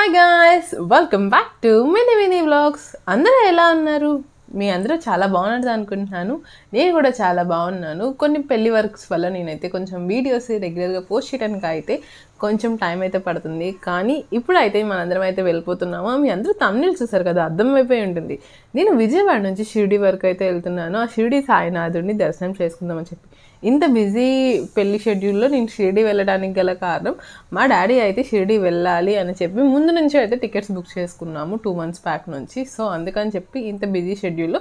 Hi guys, welcome back to mini mini vlogs. అందరూ ఎలా ఉన్నారు? మీ అందరూ చాలా బాగున్నది అనుకుంటున్నాను. నేను కూడా చాలా బాగున్నాను. కొన్ని పెళ్లి వర్క్స్ వల్ల నేనైతే కొంచెం వీడియోస్ రెగ్యులర్గా పోస్ట్ చేయడానికి అయితే కొంచెం టైం అయితే పడుతుంది. కానీ ఇప్పుడైతే మనందరం అయితే వెళ్ళిపోతున్నాము. మీ అందరూ తమిళ్ చూసారు కదా, అర్థమైపోయి ఉంటుంది. నేను విజయవాడ నుంచి షిరిడి వరకు అయితే వెళ్తున్నాను. ఆ షిరిడి సాయినాథుడిని దర్శనం చేసుకుందామని చెప్పి. ఇంత బిజీ పెళ్లి షెడ్యూల్లో నేను షిరిడి వెళ్ళడానికి గల కారణం, మా డాడీ అయితే షిరిడి వెళ్ళాలి అని చెప్పి ముందు నుంచి అయితే టికెట్స్ బుక్ చేసుకున్నాము 2 months బ్యాక్ నుంచి. సో అందుకని చెప్పి ఇంత బిజీ షెడ్యూల్లో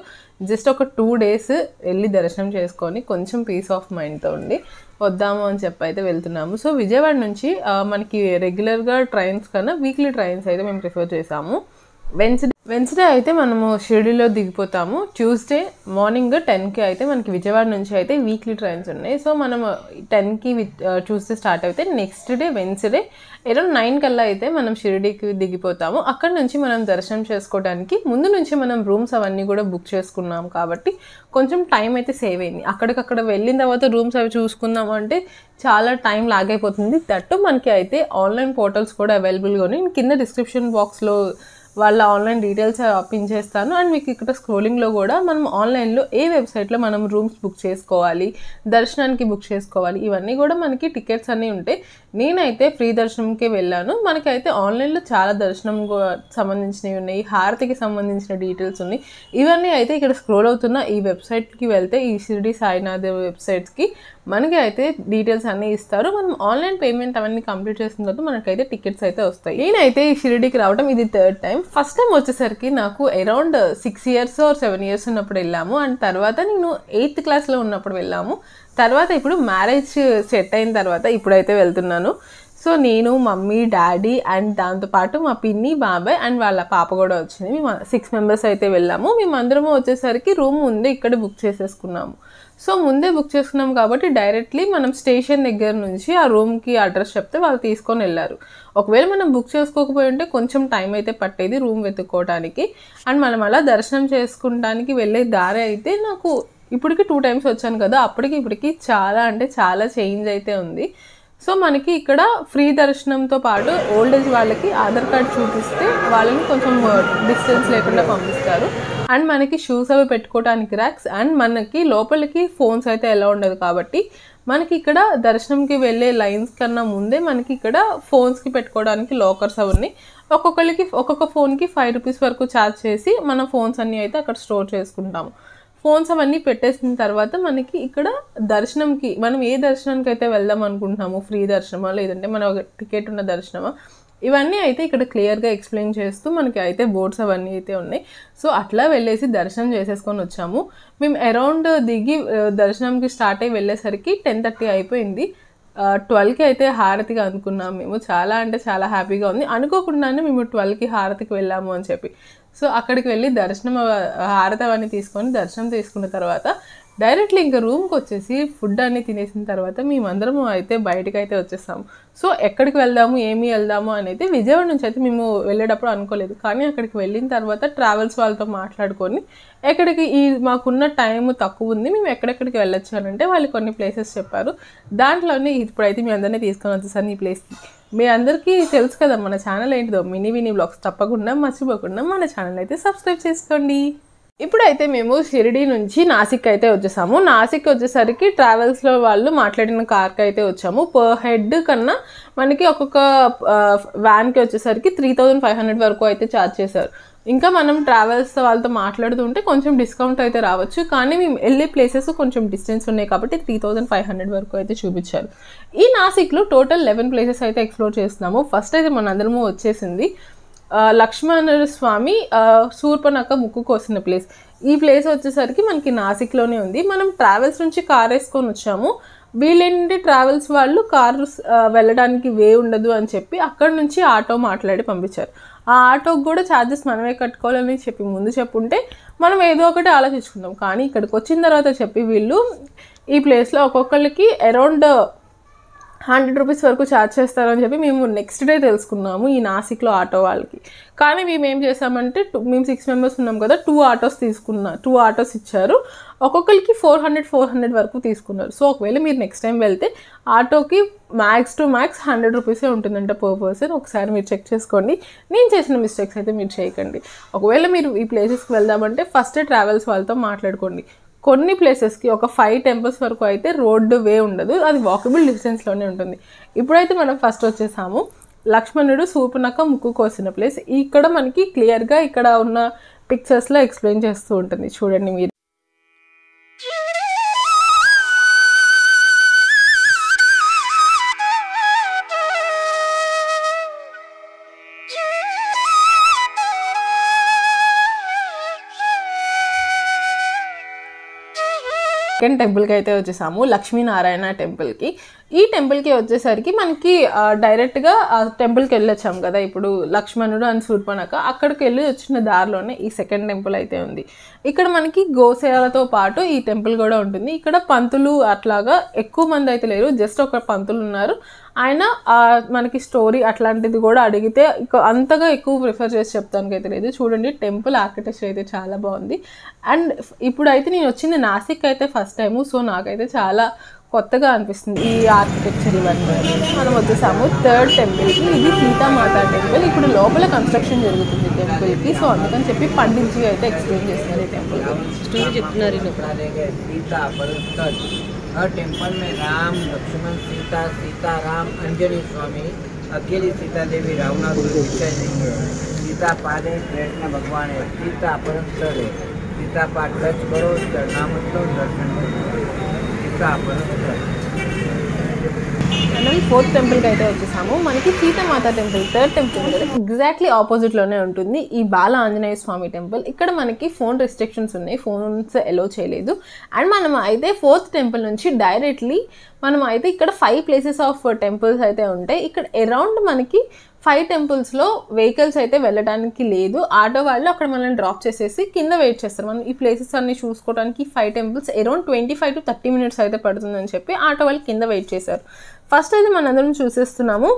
జస్ట్ ఒక 2 days వెళ్ళి దర్శనం చేసుకొని కొంచెం పీస్ ఆఫ్ మైండ్తో ఉండి వద్దాము అని చెప్పి అయితే వెళ్తున్నాము. సో విజయవాడ నుంచి మనకి రెగ్యులర్గా ట్రైన్స్ కన్నా వీక్లీ ట్రైన్స్ అయితే మేము ప్రిఫర్ చేసాము. వెన్స్డే అయితే మనము షిరిడిలో దిగిపోతాము. ట్యూస్డే మార్నింగ్ 10కి అయితే మనకి విజయవాడ నుంచి అయితే వీక్లీ ట్రైన్స్ ఉన్నాయి. సో మనం 10కి ట్యూస్డే స్టార్ట్ అయితే నెక్స్ట్ డే వెన్స్డే అరౌండ్ 9 కల్లా అయితే మనం షిరిడికి దిగిపోతాము. అక్కడ నుంచి మనం దర్శనం చేసుకోవడానికి ముందు నుంచి మనం రూమ్స్ అవన్నీ కూడా బుక్ చేసుకున్నాం కాబట్టి కొంచెం టైం అయితే సేవ్ అయింది. అక్కడికక్కడ వెళ్ళిన తర్వాత రూమ్స్ అవి చూసుకుందాం అంటే చాలా టైం లాగైపోతుంది. దట్టు మనకి అయితే ఆన్లైన్ పోర్టల్స్ కూడా అవైలబుల్గా ఉన్నాయి. కింద డిస్క్రిప్షన్ బాక్స్లో వాళ్ళ ఆన్లైన్ డీటెయిల్స్ పిన్ చేస్తాను. అండ్ మీకు ఇక్కడ స్క్రోలింగ్లో కూడా మనం ఆన్లైన్లో ఏ వెబ్సైట్లో మనం రూమ్స్ బుక్ చేసుకోవాలి, దర్శనానికి బుక్ చేసుకోవాలి, ఇవన్నీ కూడా మనకి టికెట్స్ అన్నీ ఉంటాయి. నేనైతే ఫ్రీ దర్శనంకే వెళ్ళాను. మనకైతే ఆన్లైన్లో చాలా దర్శనం సంబంధించినవి ఉన్నాయి, హారతికి సంబంధించిన డీటెయిల్స్ ఉన్నాయి. ఇవన్నీ అయితే ఇక్కడ స్క్రోల్ అవుతున్న ఈ వెబ్సైట్కి వెళ్తే, ఈ షిరిడి సాయినాథ్ వెబ్సైట్స్కి మనకి అయితే డీటెయిల్స్ అన్నీ ఇస్తారు. మనం ఆన్లైన్ పేమెంట్ అవన్నీ కంప్లీట్ చేసిన తర్వాత మనకైతే టికెట్స్ అయితే వస్తాయి. నేనైతే ఈ షిరిడికి రావడం ఇది 3rd టైం. ఫస్ట్ టైం వచ్చేసరికి నాకు అరౌండ్ 6 years or 7 years ఉన్నప్పుడు వెళ్ళాము. అండ్ తర్వాత నేను 8th క్లాస్లో ఉన్నప్పుడు వెళ్ళాము. తర్వాత ఇప్పుడు మ్యారేజ్ సెట్ అయిన తర్వాత ఇప్పుడైతే వెళ్తున్నాను. సో నేను, మమ్మీ, డాడీ అండ్ దాంతోపాటు మా పిన్ని, బాబాయ్ అండ్ వాళ్ళ పాప కూడా వచ్చింది. మేము 6 members అయితే వెళ్ళాము. మేమందరము వచ్చేసరికి రూమ్ ముందే ఇక్కడ బుక్ చేసేసుకున్నాము. సో ముందే బుక్ చేసుకున్నాం కాబట్టి డైరెక్ట్లీ మనం స్టేషన్ దగ్గర నుంచి ఆ రూమ్కి అడ్రస్ చెప్తే వాళ్ళు తీసుకొని వెళ్ళారు. ఒకవేళ మనం బుక్ చేసుకోకపోయి ఉంటే కొంచెం టైం అయితే పట్టేది రూమ్ వెతుక్కోవడానికి. అండ్ మనం అలా దర్శనం చేసుకుంటానికి వెళ్ళే దారి అయితే నాకు ఇప్పటికి 2 times వచ్చాను కదా, అప్పటికి ఇప్పటికి చాలా అంటే చాలా చేంజ్ అయితే ఉంది. సో మనకి ఇక్కడ ఫ్రీ దర్శనంతో పాటు ఓల్డ్ ఏజ్ వాళ్ళకి ఆధార్ కార్డ్ చూపిస్తే వాళ్ళని కొంచెం డిస్టెన్స్ లేకుండా పంపిస్తారు. అండ్ మనకి షూస్ అవి పెట్టుకోవడానికి ర్యాక్స్, అండ్ మనకి లోపలికి ఫోన్స్ అయితే ఎలా ఉండదు కాబట్టి మనకి ఇక్కడ దర్శనంకి వెళ్ళే లైన్స్ కన్నా ముందే మనకి ఇక్కడ ఫోన్స్కి పెట్టుకోవడానికి లాకర్స్ అవన్నీ ఒక్కొక్కరికి ఒక్కొక్క ఫోన్కి 5 rupees వరకు ఛార్జ్ చేసి మన ఫోన్స్ అన్నీ అయితే అక్కడ స్టోర్ చేసుకుంటాము. ఫోన్స్ అవన్నీ పెట్టేసిన తర్వాత మనకి ఇక్కడ దర్శనంకి మనం ఏ దర్శనానికి అయితే వెళ్దాం అనుకుంటున్నాము, ఫ్రీ దర్శనమా లేదంటే మన టికెట్ ఉన్న దర్శనమా, ఇవన్నీ అయితే ఇక్కడ క్లియర్గా ఎక్స్ప్లెయిన్ చేస్తూ మనకి అయితే బోర్డ్స్ అవన్నీ అయితే ఉన్నాయి. సో అట్లా వెళ్ళేసి దర్శనం చేసేసుకొని వచ్చాము. మేము అరౌండ్ దిగి దర్శనంకి స్టార్ట్ అయ్యి వెళ్ళేసరికి 10:30 అయిపోయింది. 12కి అయితే హారతిగా అనుకున్నాం మేము. చాలా అంటే చాలా హ్యాపీగా ఉంది. అనుకోకుండానే మేము 12కి హారతికి వెళ్ళాము అని చెప్పి. సో అక్కడికి వెళ్ళి దర్శనం హారతి అవన్నీ తీసుకొని దర్శనం తీసుకున్న తర్వాత డైరెక్ట్లీ ఇంకా రూమ్కి వచ్చేసి ఫుడ్ అన్నీ తినేసిన తర్వాత మేమందరము అయితే బయటకు అయితే వచ్చేసాము. సో ఎక్కడికి వెళ్దాము, ఏమి వెళ్దాము అనేది విజయవాడ నుంచి అయితే మేము వెళ్ళేటప్పుడు అనుకోలేదు. కానీ అక్కడికి వెళ్ళిన తర్వాత ట్రావెల్స్ వాళ్ళతో మాట్లాడుకొని ఎక్కడికి మాకున్న టైం తక్కువ ఉంది, మేము ఎక్కడెక్కడికి వెళ్ళొచ్చు అని అంటే వాళ్ళు కొన్ని ప్లేసెస్ చెప్పారు. దాంట్లోనే ఇప్పుడైతే మీ అందరినీ తీసుకొని వచ్చేసాను ఈ ప్లేస్కి. మీ అందరికీ తెలుసు కదా మన ఛానల్ ఏంటిదో, మినీ మినీ వ్లాగ్స్. తప్పకుండా మర్చిపోకుండా మన ఛానల్ అయితే సబ్స్క్రైబ్ చేసుకోండి. ఇప్పుడైతే మేము షిరిడి నుంచి నాసిక్ అయితే వచ్చేసాము. నాసిక్ వచ్చేసరికి ట్రావెల్స్లో వాళ్ళు మాట్లాడిన కార్కి అయితే వచ్చాము. పర్ హెడ్ కన్నా మనకి ఒక్కొక్క వ్యాన్కి వచ్చేసరికి 3,500 వరకు అయితే ఛార్జ్ చేశారు. ఇంకా మనం ట్రావెల్స్ వాళ్ళతో మాట్లాడుతుంటే కొంచెం డిస్కౌంట్ అయితే రావచ్చు. కానీ మేము వెళ్ళే ప్లేసెస్ కొంచెం డిస్టెన్స్ ఉన్నాయి కాబట్టి 3,500 వరకు అయితే చూపించారు. ఈ నాసిక్లో టోటల్ 11 places అయితే ఎక్స్ప్లోర్ చేస్తున్నాము. ఫస్ట్ అయితే మనందరము వచ్చేసింది లక్ష్మణ స్వామి శూర్పణఖ ముక్కు కోసిన ప్లేస్. ఈ ప్లేస్ వచ్చేసరికి మనకి నాసిక్లోనే ఉంది. మనం ట్రావెల్స్ నుంచి కార్ వేసుకొని వచ్చాము. వీళ్ళేంటి ట్రావెల్స్ వాళ్ళు కారు వెళ్ళడానికి వే ఉండదు అని చెప్పి అక్కడ నుంచి ఆటో మాట్లాడి పంపించారు. ఆ ఆటోకి కూడా ఛార్జెస్ మనమే కట్టుకోవాలని చెప్పి ముందు చెప్పుంటే మనం ఏదో ఒకటి ఆలోచించుకుందాం. కానీ ఇక్కడికి వచ్చిన తర్వాత చెప్పి వీళ్ళు ఈ ప్లేస్లో ఒక్కొక్కరికి అరౌండ్ 100 రూపీస్ వరకు ఛార్జ్ చేస్తారని చెప్పి మేము నెక్స్ట్ డే తెలుసుకున్నాము ఈ నాసిక్లో ఆటో వాళ్ళకి. కానీ మేము ఏం చేసామంటే మేము 6 మెంబర్స్ ఉన్నాం కదా, 2 ఆటోస్ ఇచ్చారు. ఒక్కొక్కరికి 400 వరకు తీసుకున్నారు. సో ఒకవేళ మీరు నెక్స్ట్ టైం వెళ్తే ఆటోకి మ్యాక్స్ టు మ్యాక్స్ 100 రూపీసే ఉంటుందంట పర్ పర్సన్. ఒకసారి మీరు చెక్ చేసుకోండి. నేను చేసిన మిస్టేక్స్ అయితే మీరు చేయకండి. ఒకవేళ మీరు ఈ ప్లేసెస్కి వెళ్దామంటే ఫస్ట్ ట్రావెల్స్ వాళ్ళతో మాట్లాడుకోండి. కొన్ని ప్లేసెస్కి ఒక 5 టెంపుల్స్ వరకు అయితే రోడ్డు వే ఉండదు, అది వాకబుల్ డిస్టెన్స్లోనే ఉంటుంది. ఇప్పుడైతే మనం ఫస్ట్ వచ్చేసాము లక్ష్మణుడు శూర్పణఖ ముక్కు కోసిన ప్లేస్. ఇక్కడ మనకి క్లియర్గా ఇక్కడ ఉన్న పిక్చర్స్లో ఎక్స్ప్లెయిన్ చేస్తూ ఉంటుంది, చూడండి మీరు. సెకండ్ టెంపుల్కి అయితే వచ్చేసాము, లక్ష్మీనారాయణ టెంపుల్కి. ఈ టెంపుల్కి వచ్చేసరికి మనకి డైరెక్ట్గా ఆ టెంపుల్కి వెళ్ళొచ్చాం కదా ఇప్పుడు లక్ష్మణుడు అండ్ శూర్పణఖ, అక్కడికి వెళ్ళి వచ్చిన దారిలోనే ఈ సెకండ్ టెంపుల్ అయితే ఉంది. ఇక్కడ మనకి గోసేవలతో పాటు ఈ టెంపుల్ కూడా ఉంటుంది. ఇక్కడ పంతులు అట్లాగా ఎక్కువ మంది అయితే లేరు, జస్ట్ ఒక పంతులు ఉన్నారు. ఆయన మనకి స్టోరీ అట్లాంటిది కూడా అడిగితే అంతగా ఎక్కువ ప్రిఫర్ చేసి చెప్తానికి అయితే లేదు. చూడండి టెంపుల్ ఆర్కిటెక్చర్ అయితే చాలా బాగుంది. అండ్ ఇప్పుడైతే నేను వచ్చింది నాసిక్ అయితే ఫస్ట్ టైము, సో నాకైతే చాలా కొత్తగా అనిపిస్తుంది ఈ ఆర్కిటెక్చర్ ఇవన్నీ. మనం వచ్చేసాము థర్డ్ టెంపుల్కి. ఇది సీతామాత టెంపుల్. ఇప్పుడు లోపల కన్స్ట్రక్షన్ జరుగుతుంది టెంపుల్కి, సో అందుకని చెప్పి పండించి అయితే ఎక్స్ప్లెయిన్ చేస్తున్నారు ఈ టెంపుల్ స్టోరీ చెప్తున్నారు. हर टेम्पल में राम लक्ष्मण सीता, सीता राम अंजनी स्वामी, अकेली सीता देवी रावणासुर सीता पाले कृष्ण भगवान है, सीता परमस्थल है, सीता पाठ टच करो चरणामृत दर्शन करो, सीता परमस्थल. మనం ఫోర్త్ టెంపుల్కి అయితే వచ్చేసాము. మనకి సీతామాత టెంపుల్ థర్డ్ టెంపుల్ కదా ఎగ్జాక్ట్లీ ఆపోజిట్లోనే ఉంటుంది ఈ బాల ఆంజనేయ స్వామి టెంపుల్. ఇక్కడ మనకి ఫోన్ రెస్ట్రిక్షన్స్ ఉన్నాయి, ఫోన్స్ ఎలో చేయలేదు. అండ్ మనం అయితే ఫోర్త్ టెంపుల్ నుంచి డైరెక్ట్లీ మనం అయితే ఇక్కడ 5 ప్లేసెస్ ఆఫ్ టెంపుల్స్ అయితే ఉంటాయి. ఇక్కడ అరౌండ్ మనకి 5 టెంపుల్స్లో వెహికల్స్ అయితే వెళ్ళడానికి లేదు. ఆటో వాళ్ళు అక్కడ మనల్ని డ్రాప్ చేసేసి కింద వెయిట్ చేస్తారు. మనం ఈ ప్లేసెస్ అన్ని చూసుకోవడానికి 5 టెంపుల్స్ అరౌండ్ 25 to 30 minutes అయితే పడుతుందని చెప్పి ఆటో వాళ్ళు కింద వెయిట్ చేశారు. ఫస్ట్ అయితే మనందరం చూసేస్తున్నాము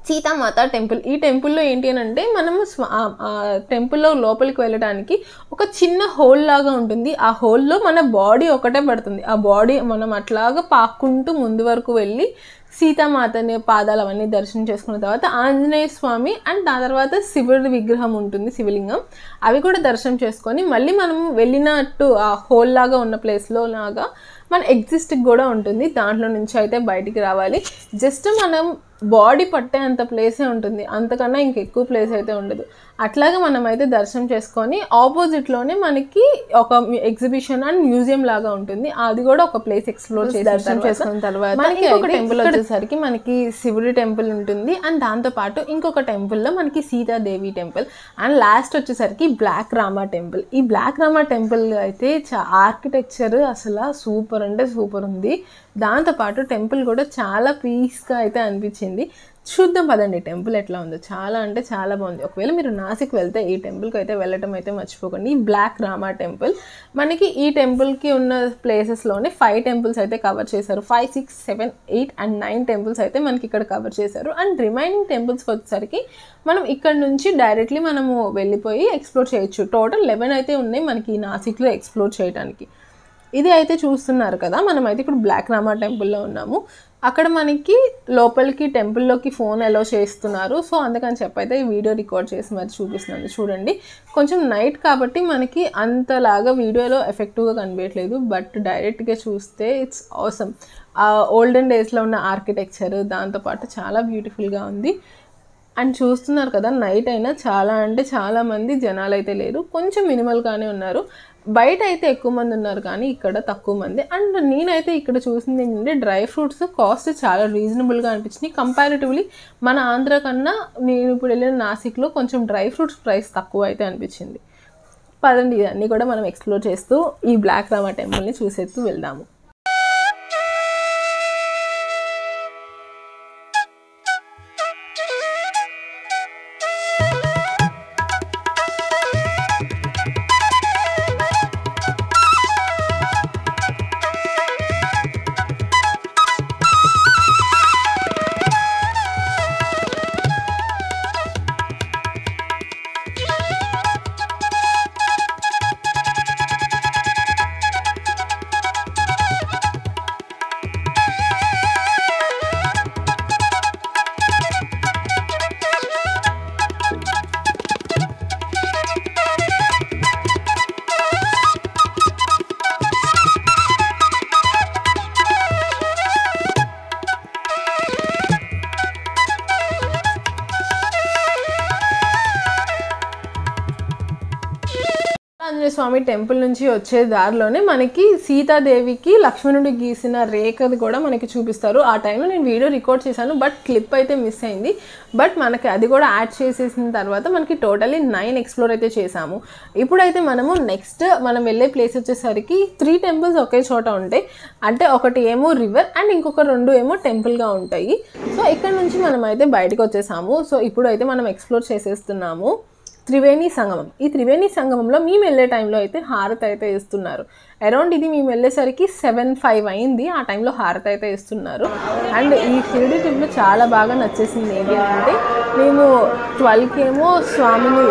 సీతామాత టెంపుల్. ఈ టెంపుల్లో ఏంటి అని అంటే మనము టెంపుల్లో లోపలికి వెళ్ళడానికి ఒక చిన్న హోల్ లాగా ఉంటుంది. ఆ హోల్లో మన బాడీ ఒకటే పడుతుంది. ఆ బాడీ మనం అట్లాగా పాక్కుంటూ ముందు వరకు వెళ్ళి సీతామాతని పాదాలు అవన్నీ దర్శనం చేసుకున్న తర్వాత ఆంజనేయ స్వామి అండ్ దాని తర్వాత శివుడి విగ్రహం ఉంటుంది, శివలింగం, అవి కూడా దర్శనం చేసుకొని మళ్ళీ మనం వెళ్ళినట్టు ఆ హోల్ లాగా ఉన్న ప్లేస్లో లాగా మన ఎగ్జిస్ట్కి కూడా ఉంటుంది. దాంట్లో నుంచి అయితే బయటికి రావాలి. జస్ట్ మనం బాడీ పట్టే అంత ప్లేసే ఉంటుంది, అంతకన్నా ఇంకెక్కువ ప్లేస్ అయితే ఉండదు. అట్లాగే మనం అయితే దర్శనం చేసుకొని ఆపోజిట్లోనే మనకి ఒక ఎగ్జిబిషన్ అండ్ మ్యూజియం లాగా ఉంటుంది. అది కూడా ఒక ప్లేస్ ఎక్స్ప్లోర్ చేసి దర్శనం చేసుకున్న తర్వాత మనకి ఒక టెంపుల్ వచ్చేసరికి మనకి శివుడి టెంపుల్ ఉంటుంది. అండ్ దాంతోపాటు ఇంకొక టెంపుల్లో మనకి సీతాదేవి టెంపుల్ అండ్ లాస్ట్ వచ్చేసరికి బ్లాక్ రామా టెంపుల్. ఈ బ్లాక్ రామా టెంపుల్ అయితే ఆర్కిటెక్చర్ అసలు సూపర్ అంటే సూపర్ ఉంది. దాంతోపాటు టెంపుల్ కూడా చాలా పీస్గా అయితే అనిపించింది. చూద్దాం పదండి టెంపుల్ ఎట్లా ఉందో. చాలా అంటే చాలా బాగుంది. ఒకవేళ మీరు నాసిక్ వెళ్తే ఈ టెంపుల్కి అయితే వెళ్ళటం అయితే మర్చిపోకండి. ఈ బ్లాక్ రామా టెంపుల్ మనకి ఈ టెంపుల్కి ఉన్న ప్లేసెస్లోనే 5 టెంపుల్స్ అయితే కవర్ చేశారు. 5, 6, 7, 8 and 9 టెంపుల్స్ అయితే మనకి ఇక్కడ కవర్ చేశారు. అండ్ రిమైనింగ్ టెంపుల్స్కి వచ్చేసరికి మనం ఇక్కడ నుంచి డైరెక్ట్లీ మనము వెళ్ళిపోయి ఎక్స్ప్లోర్ చేయొచ్చు. టోటల్ 11 అయితే ఉన్నాయి మనకి ఈ నాసిక్లో ఎక్స్ప్లోర్ చేయడానికి. ఇది అయితే చూస్తున్నారు కదా, మనం అయితే ఇప్పుడు బ్లాక్ రామా టెంపుల్లో ఉన్నాము. అక్కడ మనకి లోపలికి టెంపుల్లోకి ఫోన్ అలో చేస్తున్నారు. సో అందుకని చెప్పైతే ఈ వీడియో రికార్డ్ చేసి మరి చూపిస్తున్నాను. చూడండి కొంచెం నైట్ కాబట్టి మనకి అంతలాగా వీడియోలో ఎఫెక్టివ్గా కనిపించట్లేదు, బట్ డైరెక్ట్గా చూస్తే ఇట్స్ ఆసమ్. ఓల్డెన్ డేస్లో ఉన్న ఆర్కిటెక్చర్ దాంతోపాటు చాలా బ్యూటిఫుల్గా ఉంది. అండ్ చూస్తున్నారు కదా, నైట్ అయినా చాలా అంటే చాలామంది జనాలు అయితే లేరు, కొంచెం మినిమల్గానే ఉన్నారు. బయట అయితే ఎక్కువ మంది ఉన్నారు కానీ ఇక్కడ తక్కువ మంది. అండ్ నేనైతే ఇక్కడ చూసింది ఏంటంటే డ్రై ఫ్రూట్స్ కాస్ట్ చాలా రీజనబుల్గా అనిపించినాయి. కంపారిటివ్లీ మన ఆంధ్ర కన్నా నేను ఇప్పుడు వెళ్ళిన నాసిక్లో కొంచెం డ్రై ఫ్రూట్స్ ప్రైస్ తక్కువ అయితే అనిపించింది. పదండి ఇవన్నీ కూడా మనం ఎక్స్ప్లోర్ చేస్తూ ఈ బ్లాక్ రామా టెంపుల్ని చూసేస్తూ వెళ్దాము. స్వామి టెంపుల్ నుంచి వచ్చే దారిలోనే మనకి సీతాదేవికి లక్ష్మణుడు గీసిన రేఖది కూడా మనకి చూపిస్తారు. ఆ టైంలో నేను వీడియో రికార్డ్ చేశాను, బట్ క్లిప్ అయితే మిస్ అయింది. బట్ మనకి అది కూడా యాడ్ చేసేసిన తర్వాత మనకి టోటలీ 9 ఎక్స్ప్లోర్ అయితే చేసాము. ఇప్పుడైతే మనము నెక్స్ట్ మనం వెళ్ళే ప్లేస్ వచ్చేసరికి 3 టెంపుల్స్ ఒకే చోట ఉంటాయి. అంటే ఒకటి ఏమో రివర్ అండ్ ఇంకొక 2 ఏమో టెంపుల్గా ఉంటాయి. సో ఇక్కడ నుంచి మనం అయితే బయటకు వచ్చేసాము. సో ఇప్పుడైతే మనం ఎక్స్ప్లోర్ చేసేస్తున్నాము త్రివేణి సంగమం. ఈ త్రివేణి సంగమంలో మేము వెళ్ళే టైంలో అయితే హారతి అయితే ఇస్తున్నారు. అరౌండ్ ఇది మేము వెళ్ళేసరికి 7-5 అయింది. ఆ టైంలో హారతి అయితే ఇస్తున్నారు. అండ్ ఈ షిరిడి ట్రిప్లో చాలా బాగా నచ్చేసింది ఏంటి అంటే మేము 12కి ఏమో స్వామిని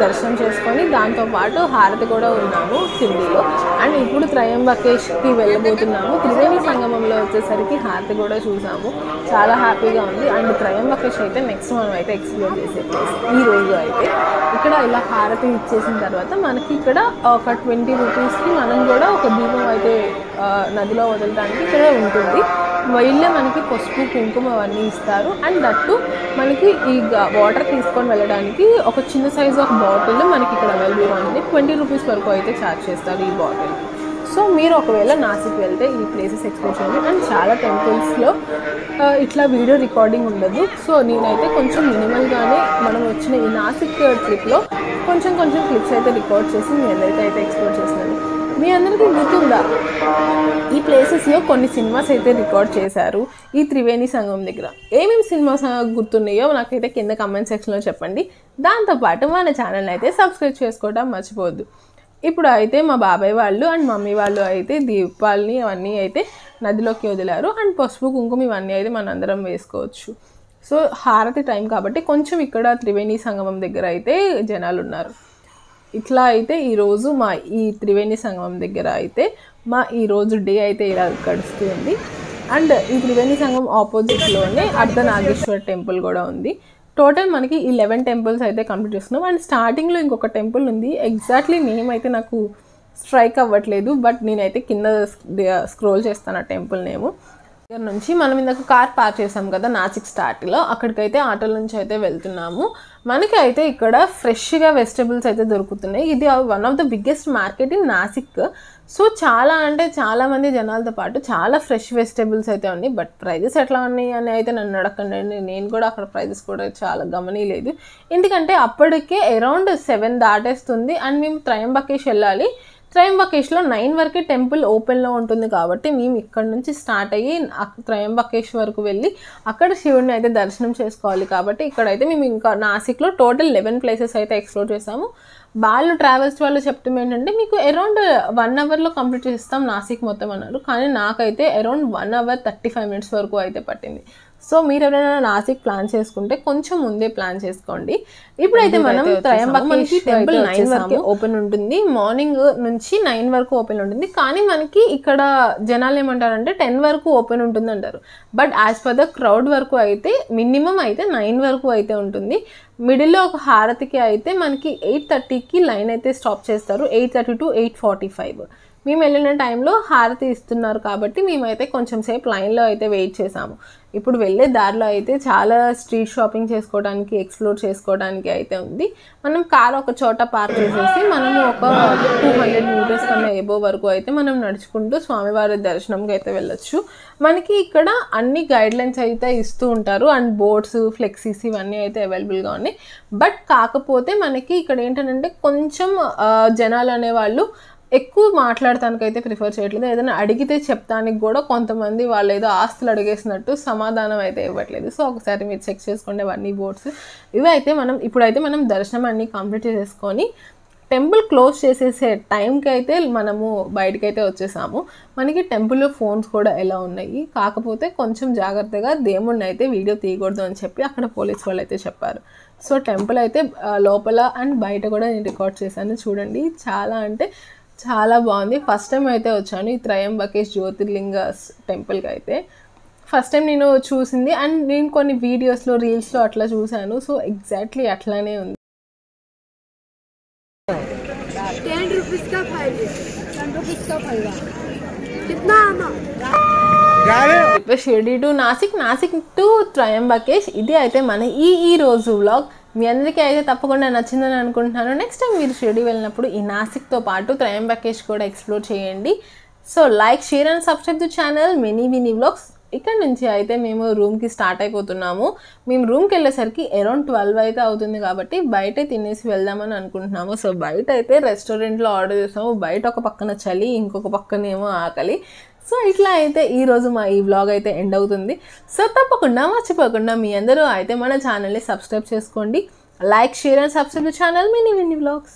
దర్శనం చేసుకొని దాంతోపాటు హారతి కూడా ఉన్నాము షిరిడిలో. అండ్ ఇప్పుడు త్రయంబకేష్కి వెళ్ళబోతున్నాము. త్రివేణి సంగమంలో వచ్చేసరికి హారతి కూడా చూసాము. చాలా హ్యాపీగా ఉంది. అండ్ త్రయంబకేష్ అయితే నెక్స్ట్ మనం అయితే ఎక్స్ప్లోర్ చేసే ప్లేస్. ఈ రోజు అయితే ఇక్కడ ఇలా హారతి ఇచ్చేసిన తర్వాత మనకి ఇక్కడ ఒక 20 రూపీస్కి మనం కూడా ఒక దీపం అయితే నదిలో వదలడానికి ఇక్కడ ఉంటుంది. వీళ్ళే మనకి పసుపు కుంకుమ అవన్నీ ఇస్తారు. అండ్ దట్టు మనకి ఈ వాటర్ తీసుకొని వెళ్ళడానికి ఒక చిన్న సైజ్ ఆఫ్ బాటిల్ మనకి ఇక్కడ అవైలబుల్గా ఉంది. 20 రూపీస్ వరకు అయితే ఛార్జ్ చేస్తారు ఈ బాటిల్. సో మీరు ఒకవేళ నాసిక్ వెళ్తే ఈ ప్లేసెస్ ఎక్స్ప్లోర్ చేయండి. అండ్ చాలా టెంపుల్స్లో ఇట్లా వీడియో రికార్డింగ్ ఉండదు. సో నేనైతే కొంచెం మినిమల్గానే మనం వచ్చిన ఈ నాసిక్ ట్రిప్లో కొంచెం క్లిప్స్ అయితే రికార్డ్ చేసి మీ అందరికీ అయితే ఎక్స్ప్లోర్ చేస్తున్నాను. మీ అందరికీ గుర్తుందా ఈ ప్లేసెస్లో కొన్ని సినిమాస్ అయితే రికార్డ్ చేశారు ఈ త్రివేణి సంగమం దగ్గర. ఏమేమి సినిమాస్ గుర్తున్నాయో నాకైతే కింద కమెంట్ సెక్షన్లో చెప్పండి. దాంతోపాటు మన ఛానల్ని అయితే సబ్స్క్రైబ్ చేసుకోవడం మర్చిపోవద్దు. ఇప్పుడు అయితే మా బాబాయ్ వాళ్ళు అండ్ మమ్మీ వాళ్ళు అయితే దీపాలని అవన్నీ అయితే నదిలోకి వదిలారు. అండ్ పసుపు కుంకుమ ఇవన్నీ అయితే మనందరం వేసుకోవచ్చు. సో హారతి టైం కాబట్టి కొంచెం ఇక్కడ త్రివేణి సంగమం దగ్గర అయితే జనాలు ఉన్నారు. ఇట్లా అయితే ఈరోజు ఈ త్రివేణి సంగమం దగ్గర అయితే ఈరోజు డే అయితే ఇలా గడుస్తుంది. అండ్ ఈ త్రివేణి సంగమం ఆపోజిట్లోనే అర్ధనాగేశ్వర టెంపుల్ కూడా ఉంది. టోటల్ మనకి 11 టెంపుల్స్ అయితే కంప్లీట్ చేస్తున్నాం. అండ్ స్టార్టింగ్లో ఇంకొక టెంపుల్ ఉంది. ఎగ్జాక్ట్లీ నేమ్ అయితే నాకు స్ట్రైక్ అవ్వట్లేదు, బట్ నేనైతే కింద స్క్రోల్ చేస్తాను ఆ టెంపుల్ నేము. దగ్గర నుంచి మనం ఇందాక కార్ పార్క్ చేసాం కదా నాసిక్ స్టార్ట్లో, అక్కడికైతే ఆటోల నుంచి అయితే వెళ్తున్నాము. మనకి అయితే ఇక్కడ ఫ్రెష్గా వెజిటబుల్స్ అయితే దొరుకుతున్నాయి. ఇది one of the biggest market in Nashik. So చాలా అంటే చాలామంది జనాలతో పాటు చాలా ఫ్రెష్ వెజిటబుల్స్ అయితే ఉన్నాయి. బట్ ప్రైజెస్ ఎట్లా ఉన్నాయి అని అయితే నన్ను అడగండి. నేను కూడా అక్కడ ప్రైజెస్ కూడా చాలా గమనిలేదు. ఎందుకంటే అప్పటికే అరౌండ్ 7 దాటేస్తుంది. అండ్ మేము త్రయంబకేష్ వెళ్ళాలి. త్రయంబకేష్లో 9 వరకే టెంపుల్ ఓపెన్లో ఉంటుంది కాబట్టి మేము ఇక్కడ నుంచి స్టార్ట్ అయ్యి త్రయంబకేష్ వరకు వెళ్ళి అక్కడ శివుడిని అయితే దర్శనం చేసుకోవాలి. కాబట్టి ఇక్కడైతే మేము ఇంకా నాసిక్లో టోటల్ 11 ప్లేసెస్ అయితే ఎక్స్ప్లోర్ చేసాము. వాళ్ళు ట్రావెల్స్ వాళ్ళు చెప్తాం ఏంటంటే మీకు అరౌండ్ 1 అవర్లో కంప్లీట్ చేస్తాం నాసిక్ మొత్తం అన్నారు. కానీ నాకైతే అరౌండ్ 1 అవర్ 35 మినిట్స్ వరకు అయితే పట్టింది. సో మీరు ఎవరైనా నాసిక్ ప్లాన్ చేసుకుంటే కొంచెం ముందే ప్లాన్ చేసుకోండి. ఇప్పుడైతే మనం త్రయంబకేష్ టెంపుల్ 9 వరకు ఓపెన్ ఉంటుంది. మార్నింగ్ నుంచి 9 వరకు ఓపెన్ ఉంటుంది. కానీ మనకి ఇక్కడ జనాలు ఏమంటారంటే 10 వరకు ఓపెన్ ఉంటుంది అంటారు. But as per the crowd వరకు అయితే మినిమం అయితే 9 వరకు అయితే ఉంటుంది. మిడిల్లో ఒక హారతికి అయితే మనకి 8:30కి లైన్ అయితే స్టాప్ చేస్తారు. 8:30 to 8:45 మేము వెళ్ళిన టైంలో హారతి ఇస్తున్నారు కాబట్టి మేమైతే కొంచెం సేపు లైన్లో అయితే వెయిట్ చేసాము. ఇప్పుడు వెళ్ళే దారిలో అయితే చాలా స్ట్రీట్ షాపింగ్ చేసుకోవడానికి ఎక్స్ప్లోర్ చేసుకోవడానికి అయితే ఉంది. మనం కార్ ఒక చోట పార్క్ చేసేసి మనము ఒక 200 మీటర్స్ కన్నా ఎబో వరకు అయితే మనం నడుచుకుంటూ స్వామివారి దర్శనంకి అయితే వెళ్ళొచ్చు. మనకి ఇక్కడ అన్ని గైడ్లైన్స్ అయితే ఇస్తూ ఉంటారు. అండ్ బోర్డ్స్ ఫ్లెక్సీస్ ఇవన్నీ అయితే అవైలబుల్గా ఉన్నాయి. బట్ కాకపోతే మనకి ఇక్కడ ఏంటంటే కొంచెం జనాలు అనేవాళ్ళు ఎక్కువ మాట్లాడటానికైతే ప్రిఫర్ చేయట్లేదు. ఏదైనా అడిగితే చెప్తానికి కూడా కొంతమంది వాళ్ళు ఏదో ఆస్తులు అడిగేసినట్టు సమాధానం అయితే ఇవ్వట్లేదు. సో ఒకసారి మీరు చెక్ చేసుకోండి అవన్నీ బోర్డ్స్. ఇవైతే ఇప్పుడైతే మనం దర్శనం అన్నీ కంప్లీట్ చేసుకొని టెంపుల్ క్లోజ్ చేసేసే టైంకి అయితే మనము బయటకైతే వచ్చేసాము. మనకి టెంపుల్లో ఫోన్స్ కూడా ఎలా ఉన్నాయి. కాకపోతే కొంచెం జాగ్రత్తగా దేవుణ్ణి అయితే వీడియో తీయకూడదు అని చెప్పి అక్కడ పోలీస్ వాళ్ళు అయితే చెప్పారు. సో టెంపుల్ అయితే లోపల అండ్ బయట కూడా నేను రికార్డ్ చేశాను. చూడండి చాలా అంటే చాలా బాగుంది. ఫస్ట్ టైం అయితే వచ్చాను ఈ త్రయంబకేష్ జ్యోతిర్లింగ టెంపుల్కి అయితే. ఫస్ట్ టైం నేను చూసింది అండ్ నేను కొన్ని వీడియోస్లో రీల్స్లో అట్లా చూశాను. సో ఎగ్జాక్ట్లీ అట్లానే ఉంది. 10 रुपीस का खाएंगे 10 रुपीस का खाएगा कितना आना షిరిడి టు నాసిక్ టు త్రయంబకేష్. ఇది అయితే మన ఈ రోజు వ్లాగ్. మీ అందరికీ అయితే తప్పకుండా నచ్చిందని అనుకుంటున్నాను. నెక్స్ట్ టైం మీరు షిరిడి వెళ్ళినప్పుడు ఈ నాసిక్తో పాటు త్రయంబకేష్ కూడా ఎక్స్ప్లోర్ చేయండి. So like, share and subscribe to channel Mini Vini vlogs. ఇక్కడ నుంచి అయితే మేము రూమ్కి స్టార్ట్ అయిపోతున్నాము. మేము రూమ్కి వెళ్ళేసరికి అరౌండ్ 12 అయితే అవుతుంది కాబట్టి బయటే తినేసి వెళ్దామని అనుకుంటున్నాము. సో బయట అయితే రెస్టారెంట్లో ఆర్డర్ చేసాము. బయట ఒక పక్కన చలి, ఇంకొక పక్కనేమో ఆకలి. సో ఇట్లా అయితే ఈరోజు మా ఈ వ్లాగ్ అయితే ఎండ్ అవుతుంది. సో తప్పకుండా మర్చిపోకుండా మీ అందరూ అయితే మన ఛానల్ని సబ్స్క్రైబ్ చేసుకోండి. Like, share and subscribe to channel Mini Vini vlogs.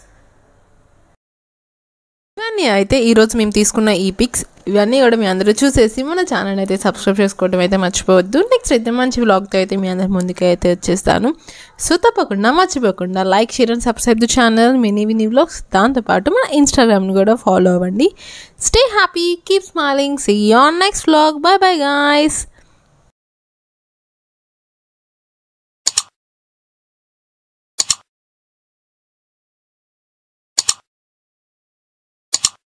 ఇవన్నీ అయితే ఈరోజు మేము తీసుకున్న ఈ పిక్స్ ఇవన్నీ కూడా మీ అందరూ చూసేసి మన ఛానల్ అయితే సబ్స్క్రైబ్ చేసుకోవడం అయితే మర్చిపోవద్దు. నెక్స్ట్ అయితే మంచి వ్లాగ్తో అయితే మీ అందరి ముందుకు అయితే వచ్చేస్తాను. సో తప్పకుండా మర్చిపోకుండా like, share and subscribe to channel Mini Vini vlogs. దాంతోపాటు మన ఇన్స్టాగ్రామ్ని కూడా ఫాలో అవ్వండి. Stay happy, keep smiling, see you on next vlog. Bye bye guys.